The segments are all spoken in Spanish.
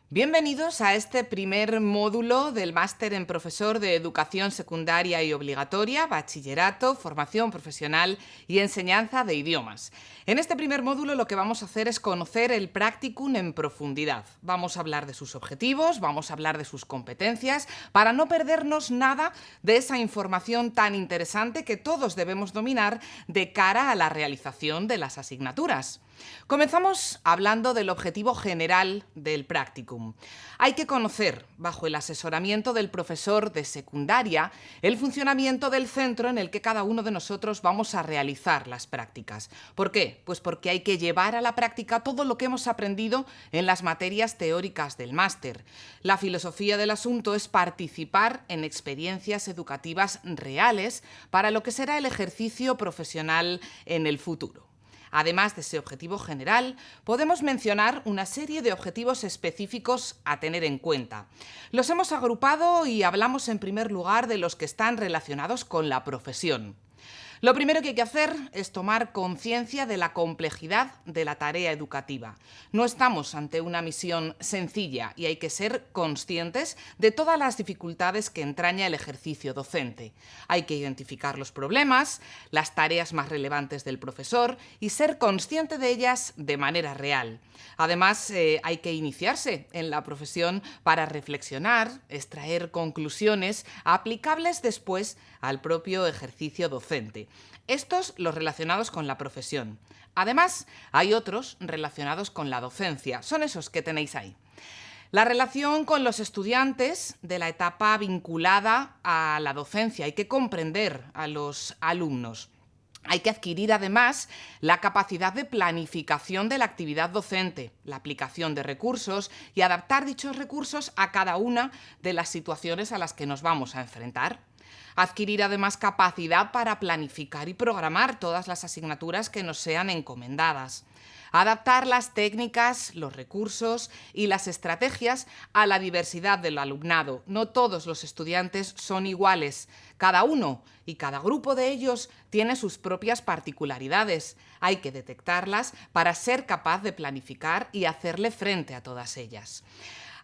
Bienvenidos a este primer módulo del Máster en Profesor de Educación Secundaria y Obligatoria, Bachillerato, Formación Profesional y Enseñanza de Idiomas. En este primer módulo lo que vamos a hacer es conocer el practicum en profundidad. Vamos a hablar de sus objetivos, vamos a hablar de sus competencias, para no perdernos nada de esa información tan interesante que todos debemos dominar de cara a la realización de las asignaturas. Comenzamos hablando del objetivo general del practicum. Hay que conocer, bajo el asesoramiento del profesor de secundaria, el funcionamiento del centro en el que cada uno de nosotros vamos a realizar las prácticas. ¿Por qué? Pues porque hay que llevar a la práctica todo lo que hemos aprendido en las materias teóricas del máster. La filosofía del asunto es participar en experiencias educativas reales para lo que será el ejercicio profesional en el futuro. Además de ese objetivo general, podemos mencionar una serie de objetivos específicos a tener en cuenta. Los hemos agrupado y hablamos en primer lugar de los que están relacionados con la profesión. Lo primero que hay que hacer es tomar conciencia de la complejidad de la tarea educativa. No estamos ante una misión sencilla y hay que ser conscientes de todas las dificultades que entraña el ejercicio docente. Hay que identificar los problemas, las tareas más relevantes del profesor y ser consciente de ellas de manera real. Además, hay que iniciarse en la profesión para reflexionar, extraer conclusiones aplicables después al propio ejercicio docente. Estos los relacionados con la profesión. Además, hay otros relacionados con la docencia. Son esos que tenéis ahí. La relación con los estudiantes de la etapa vinculada a la docencia. Hay que comprender a los alumnos. Hay que adquirir, además, la capacidad de planificación de la actividad docente, la aplicación de recursos y adaptar dichos recursos a cada una de las situaciones a las que nos vamos a enfrentar. Adquirir, además, capacidad para planificar y programar todas las asignaturas que nos sean encomendadas. Adaptar las técnicas, los recursos y las estrategias a la diversidad del alumnado. No todos los estudiantes son iguales. Cada uno y cada grupo de ellos tiene sus propias particularidades. Hay que detectarlas para ser capaz de planificar y hacerle frente a todas ellas.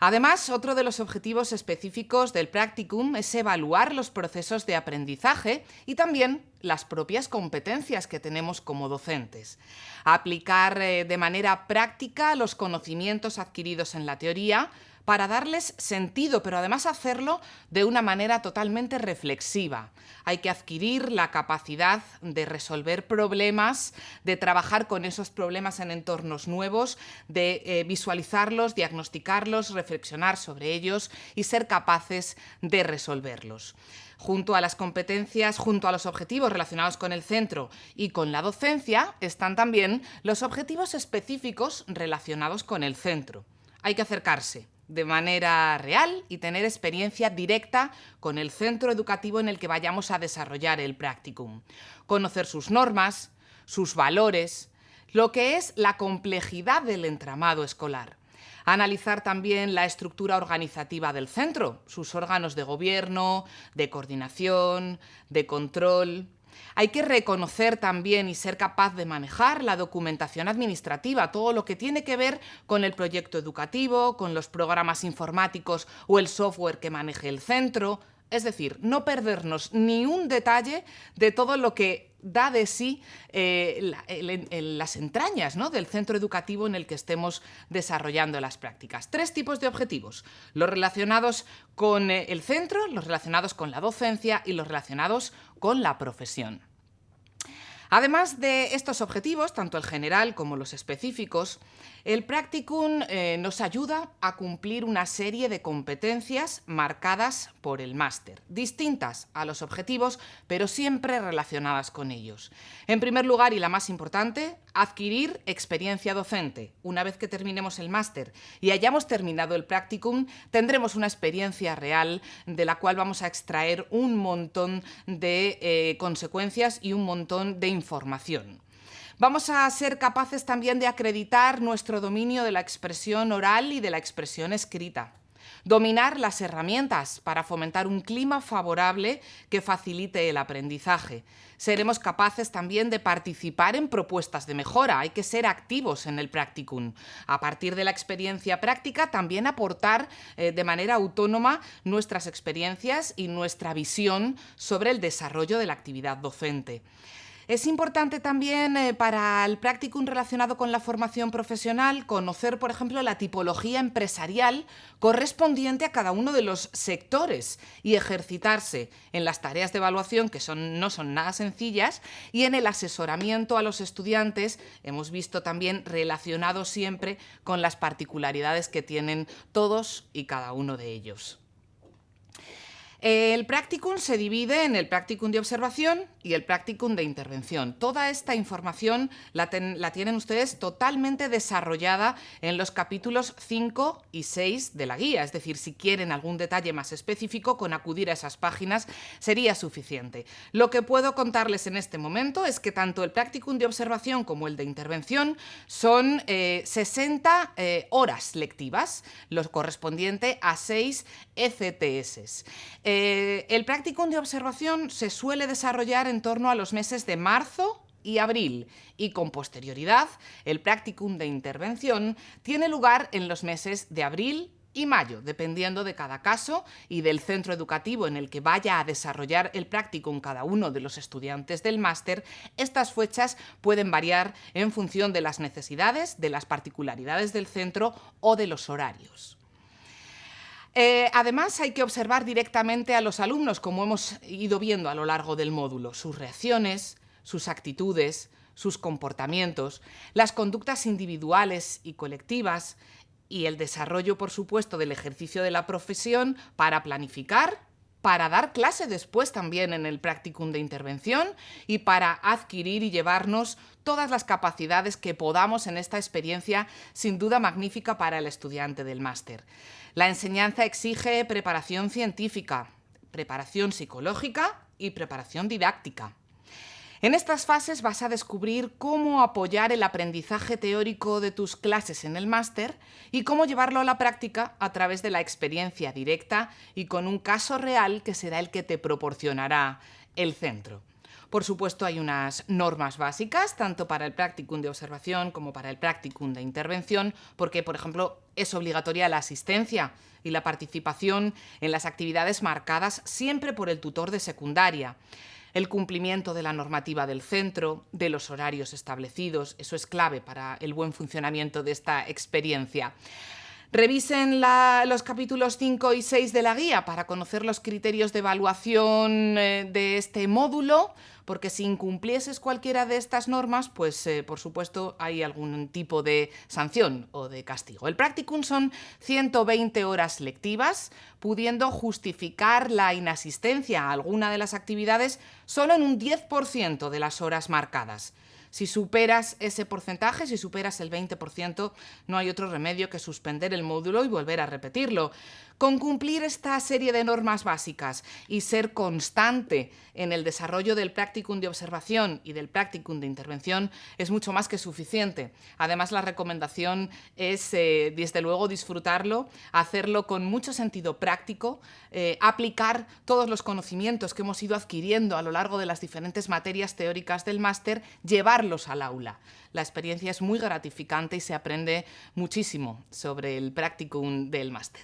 Además, otro de los objetivos específicos del practicum es evaluar los procesos de aprendizaje y también las propias competencias que tenemos como docentes. Aplicar de manera práctica los conocimientos adquiridos en la teoría para darles sentido, pero además hacerlo de una manera totalmente reflexiva. Hay que adquirir la capacidad de resolver problemas, de trabajar con esos problemas en entornos nuevos, de visualizarlos, diagnosticarlos, reflexionar sobre ellos y ser capaces de resolverlos. Junto a las competencias, junto a los objetivos relacionados con el centro y con la docencia, están también los objetivos específicos relacionados con el centro. Hay que acercarse de manera real y tener experiencia directa con el centro educativo en el que vayamos a desarrollar el practicum. Conocer sus normas, sus valores, lo que es la complejidad del entramado escolar. Analizar también la estructura organizativa del centro, sus órganos de gobierno, de coordinación, de control. Hay que reconocer también y ser capaz de manejar la documentación administrativa, todo lo que tiene que ver con el proyecto educativo, con los programas informáticos o el software que maneje el centro. Es decir, no perdernos ni un detalle de todo lo que da de sí las entrañas, ¿no?, del centro educativo en el que estemos desarrollando las prácticas. 3 tipos de objetivos: los relacionados con el centro, los relacionados con la docencia y los relacionados con la profesión. Además de estos objetivos, tanto el general como los específicos, el practicum nos ayuda a cumplir una serie de competencias marcadas por el máster, distintas a los objetivos, pero siempre relacionadas con ellos. En primer lugar, y la más importante, adquirir experiencia docente. Una vez que terminemos el máster y hayamos terminado el practicum, tendremos una experiencia real de la cual vamos a extraer un montón de consecuencias y un montón de información. Vamos a ser capaces también de acreditar nuestro dominio de la expresión oral y de la expresión escrita. Dominar las herramientas para fomentar un clima favorable que facilite el aprendizaje. Seremos capaces también de participar en propuestas de mejora. Hay que ser activos en el practicum. A partir de la experiencia práctica, también aportar de manera autónoma nuestras experiencias y nuestra visión sobre el desarrollo de la actividad docente. Es importante también para el practicum relacionado con la formación profesional conocer, por ejemplo, la tipología empresarial correspondiente a cada uno de los sectores y ejercitarse en las tareas de evaluación, que no son nada sencillas, y en el asesoramiento a los estudiantes, hemos visto también relacionado siempre con las particularidades que tienen todos y cada uno de ellos. El practicum se divide en el practicum de observación y el practicum de intervención. Toda esta información la tienen ustedes totalmente desarrollada en los capítulos 5 y 6 de la guía. Es decir, si quieren algún detalle más específico, con acudir a esas páginas sería suficiente. Lo que puedo contarles en este momento es que tanto el practicum de observación como el de intervención son 60 horas lectivas, lo correspondiente a 6 ECTS. El practicum de observación se suele desarrollar en torno a los meses de marzo y abril, y con posterioridad el practicum de intervención tiene lugar en los meses de abril y mayo, dependiendo de cada caso y del centro educativo en el que vaya a desarrollar el practicum cada uno de los estudiantes del máster. Estas fechas pueden variar en función de las necesidades, de las particularidades del centro o de los horarios. Además, hay que observar directamente a los alumnos, como hemos ido viendo a lo largo del módulo, sus reacciones, sus actitudes, sus comportamientos, las conductas individuales y colectivas y el desarrollo, por supuesto, del ejercicio de la profesión para planificar, para dar clase después también en el practicum de intervención y para adquirir y llevarnos todas las capacidades que podamos en esta experiencia sin duda magnífica para el estudiante del máster. La enseñanza exige preparación científica, preparación psicológica y preparación didáctica. En estas fases vas a descubrir cómo apoyar el aprendizaje teórico de tus clases en el máster y cómo llevarlo a la práctica a través de la experiencia directa y con un caso real que será el que te proporcionará el centro. Por supuesto, hay unas normas básicas, tanto para el practicum de observación como para el practicum de intervención, porque, por ejemplo, es obligatoria la asistencia y la participación en las actividades marcadas siempre por el tutor de secundaria. El cumplimiento de la normativa del centro, de los horarios establecidos, eso es clave para el buen funcionamiento de esta experiencia. Revisen los capítulos 5 y 6 de la guía para conocer los criterios de evaluación de este módulo, porque si incumplieses cualquiera de estas normas, pues por supuesto hay algún tipo de sanción o de castigo. El practicum son 120 horas lectivas, pudiendo justificar la inasistencia a alguna de las actividades solo en un 10% de las horas marcadas. Si superas ese porcentaje, si superas el 20%, no hay otro remedio que suspender el módulo y volver a repetirlo. Con cumplir esta serie de normas básicas y ser constante en el desarrollo del practicum de observación y del practicum de intervención es mucho más que suficiente. Además, la recomendación es, desde luego, disfrutarlo, hacerlo con mucho sentido práctico, aplicar todos los conocimientos que hemos ido adquiriendo a lo largo de las diferentes materias teóricas del máster, llevarlos al aula. La experiencia es muy gratificante y se aprende muchísimo sobre el practicum del máster.